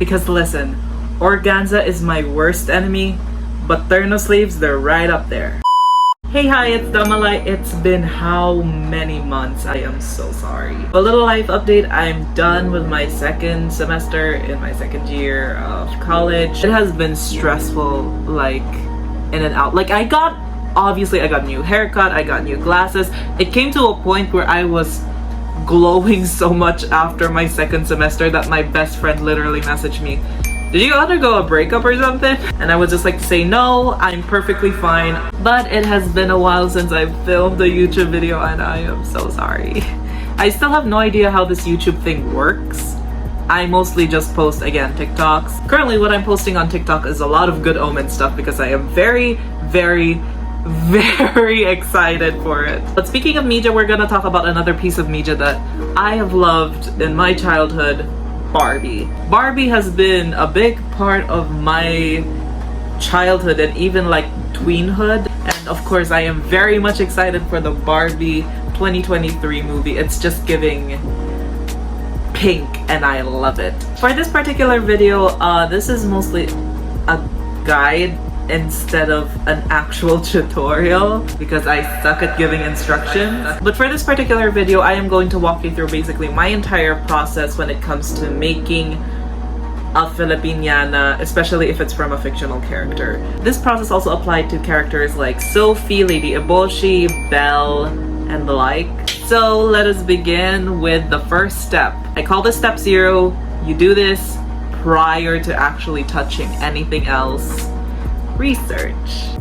Because listen, organza is my worst enemy, but terno sleeves, they're right up there. Hey, hi, it's Damalai. It's been how many months? I am so sorry. A little life update. I'm done with my second semester in my second year of college. It has been stressful, like in and out. Like obviously I got new haircut, I got new glasses. It came to a point where I was glowing so much after my second semester that my best friend literally messaged me, "Did you undergo a breakup or something?" And I would just like to say, no, I'm perfectly fine. But it has been a while since I filmed a YouTube video and I am so sorry. I still have no idea how this YouTube thing works. I mostly just post, again, TikToks. Currently, what I'm posting on TikTok is a lot of Good Omens stuff because I am very, very, very excited for it. But speaking of media, we're gonna talk about another piece of media that I have loved in my childhood, Barbie. Barbie has been a big part of my childhood and even like tweenhood. And of course, I am very much excited for the Barbie 2023 movie. It's just giving pink and I love it. For this particular video, this is mostly a guide instead of an actual tutorial because I suck at giving instructions. But for this particular video, I am going to walk you through basically my entire process when it comes to making a Filipiniana, especially if it's from a fictional character. This process also applied to characters like Sophie, Lady Eboshi, Belle, and the like. So let us begin with the first step. I call this step 0. You do this prior to actually touching anything else. Research.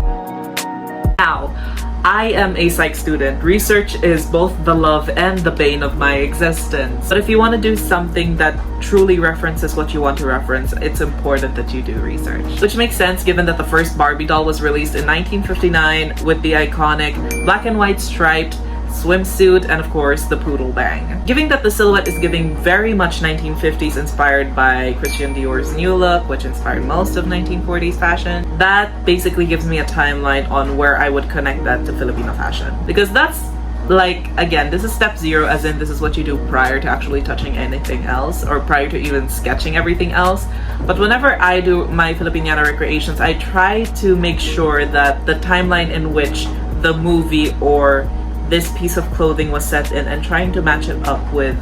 Now, I am a psych student. Research is both the love and the bane of my existence. But if you want to do something that truly references what you want to reference, it's important that you do research. Which makes sense given that the first Barbie doll was released in 1959 with the iconic black and white striped swimsuit and of course the poodle bang. Given that the silhouette is giving very much 1950s inspired by Christian Dior's New Look, which inspired most of 1940s fashion, that basically gives me a timeline on where I would connect that to Filipino fashion. Because that's like, again, this is step 0, as in this is what you do prior to actually touching anything else or prior to even sketching everything else. But whenever I do my Filipiniana recreations, I try to make sure that the timeline in which the movie or this piece of clothing was set in and trying to match it up with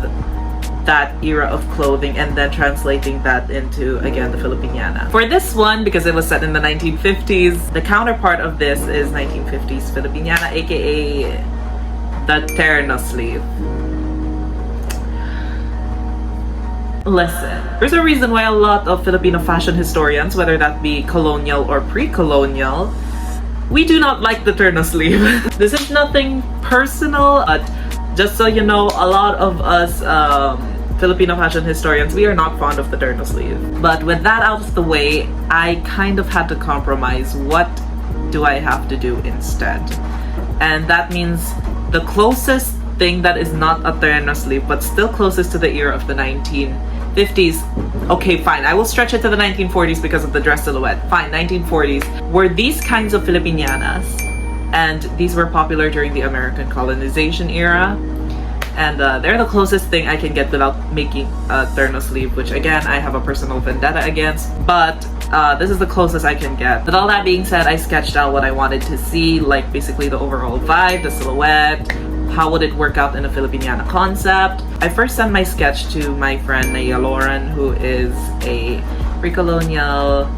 that era of clothing and then translating that into, again, the Filipiniana. For this one, because it was set in the 1950s, the counterpart of this is 1950s Filipiniana, aka the terno sleeve. Listen, there's a reason why a lot of Filipino fashion historians, whether that be colonial or pre-colonial, we do not like the terno sleeve. This is nothing personal, but just so you know, a lot of us Filipino fashion historians, we are not fond of the terno sleeve. But with that out of the way, I kind of had to compromise. What do I have to do instead? And that means the closest thing that is not a terno sleeve, but still closest to the era of the 1950s. Okay, fine, I will stretch it to the 1940s because of the dress silhouette. Fine, 1940s were these kinds of Filipinianas, and these were popular during the American colonization era. And they're the closest thing I can get without making a terno sleeve, which again, I have a personal vendetta against, but this is the closest I can get. With all that being said, I sketched out what I wanted to see, like basically the overall vibe, the silhouette, how would it work out in a Filipiniana concept. I first sent my sketch to my friend Naya Lauren, who is a pre-colonial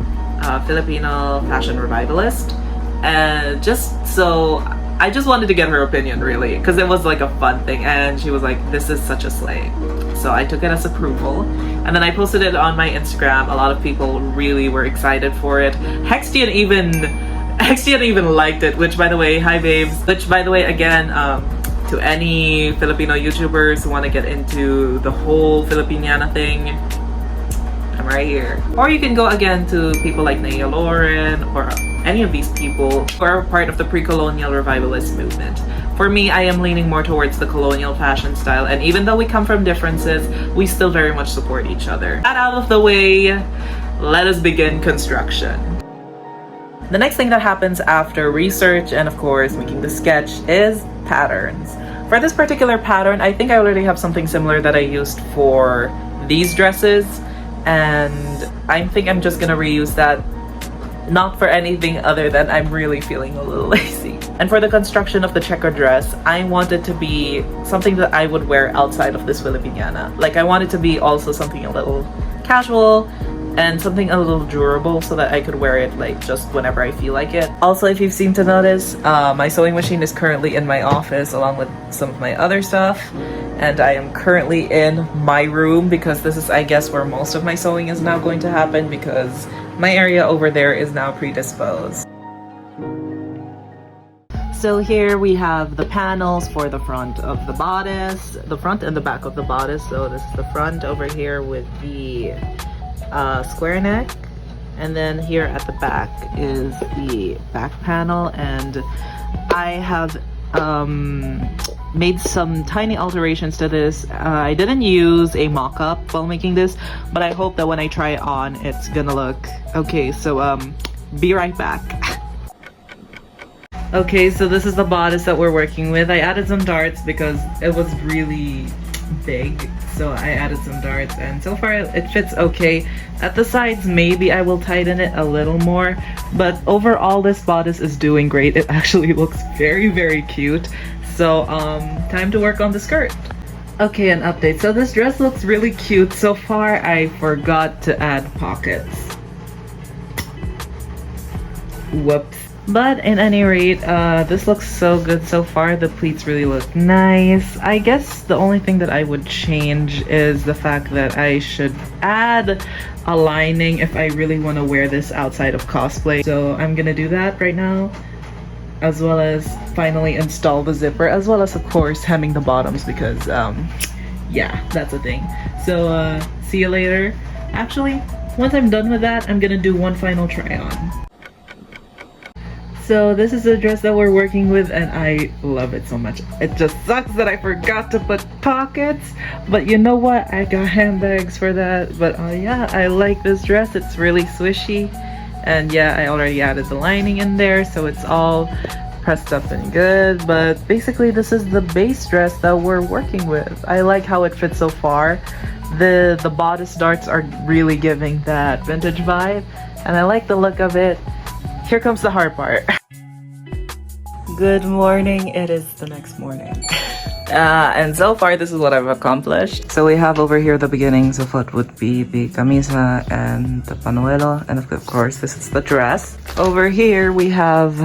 Filipino fashion revivalist. And I just wanted to get her opinion, really, because it was like a fun thing, and she was like, this is such a slay. So I took it as approval, and then I posted it on my Instagram. A lot of people really were excited for it. Hextian even liked it, which by the way, hi babes. Which by the way, again, to any Filipino YouTubers who want to get into the whole Filipiniana thing, I'm right here. Or you can go again to people like Naya Lauren or any of these people who are part of the pre-colonial revivalist movement. For me, I am leaning more towards the colonial fashion style, and even though we come from differences, we still very much support each other. That out of the way, let us begin construction. The next thing that happens after research and of course making the sketch is patterns. For this particular pattern, I think I already have something similar that I used for these dresses. and I think I'm just gonna reuse that, not for anything other than I'm really feeling a little lazy. And for the construction of the checker dress, I want it to be something that I would wear outside of this Filipiniana. Like, I want it to be also something a little casual and something a little durable so that I could wear it like just whenever I feel like it. Also, if you've seemed to notice, my sewing machine is currently in my office along with some of my other stuff, and I am currently in my room because this is, I guess, where most of my sewing is now going to happen because my area over there is now predisposed. So here we have the panels for the front of the bodice, the front and the back of the bodice. So this is the front over here with the square neck, and then here at the back is the back panel, and I have made some tiny alterations to this. I didn't use a mock-up while making this, but I hope that when I try it on it's gonna look okay. So be right back. Okay, so this is the bodice that we're working with. I added some darts because it was really big, so I added some darts, and so far it fits okay. At the sides, maybe I will tighten it a little more, but overall this bodice is doing great. It actually looks very, very cute. So time to work on the skirt. Okay, an update. So this dress looks really cute. So far I forgot to add pockets. Whoops. But in any rate, this looks so good so far. The pleats really look nice. I guess the only thing that I would change is the fact that I should add a lining if I really want to wear this outside of cosplay. So I'm gonna do that right now, as well as finally install the zipper, as well as of course hemming the bottoms because yeah, that's a thing. So see you later. Actually, once I'm done with that, I'm gonna do one final try on. So this is the dress that we're working with, and I love it so much. It just sucks that I forgot to put pockets, but you know what? I got handbags for that. But yeah, I like this dress. It's really swishy, and yeah, I already added the lining in there, so it's all pressed up and good. But basically this is the base dress that we're working with. I like how it fits so far. The bodice darts are really giving that vintage vibe, and I like the look of it. Here comes the hard part. Good morning, it is the next morning. And so far this is what I've accomplished. So we have over here the beginnings of what would be the camisa and the panuelo, and of course this is the dress. Over here we have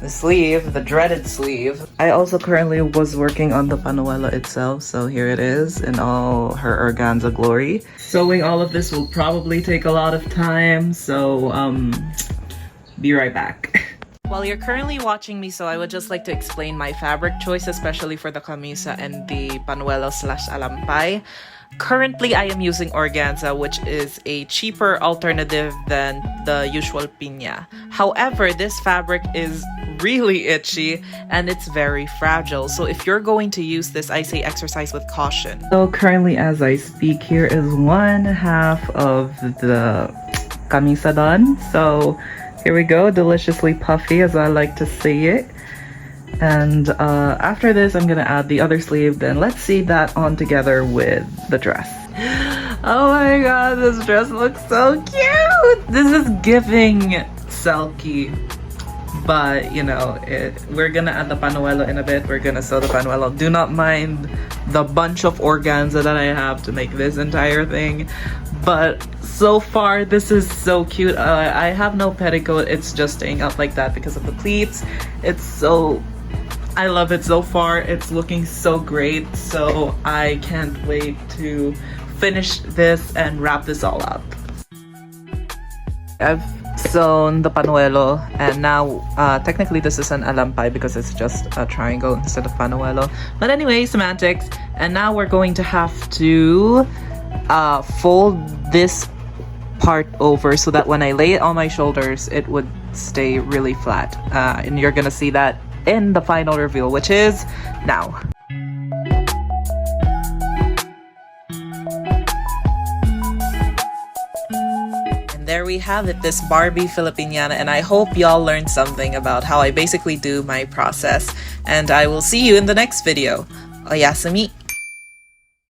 the sleeve, the dreaded sleeve. I also currently was working on the panuelo itself, so here it is in all her organza glory. Sewing all of this will probably take a lot of time, so be right back. While you're currently watching me, so I would just like to explain my fabric choice, especially for the camisa and the panuelo / alampay. Currently, I am using organza, which is a cheaper alternative than the usual piña. However, this fabric is really itchy and it's very fragile. So if you're going to use this, I say exercise with caution. So currently, as I speak, here is one half of the camisa done. So here we go, deliciously puffy as I like to see it. And after this, I'm gonna add the other sleeve. Then let's see that on together with the dress. Oh my god, this dress looks so cute! This is giving Selkie. But, you know, we're gonna add the panuelo in a bit. We're gonna sew the panuelo. Do not mind the bunch of organza that I have to make this entire thing. But so far, this is so cute. I have no petticoat. It's just staying up like that because of the pleats. It's so... I love it so far. It's looking so great. So I can't wait to finish this and wrap this all up. I've sewn the panuelo, and now technically this is an alampay because it's just a triangle instead of panuelo. But anyway, semantics. And now we're going to have to fold this part over so that when I lay it on my shoulders, it would stay really flat. And you're gonna see that in the final reveal, which is now. And there we have it, this Barbie Filipiniana, and I hope y'all learned something about how I basically do my process. And I will see you in the next video. Oyasumi!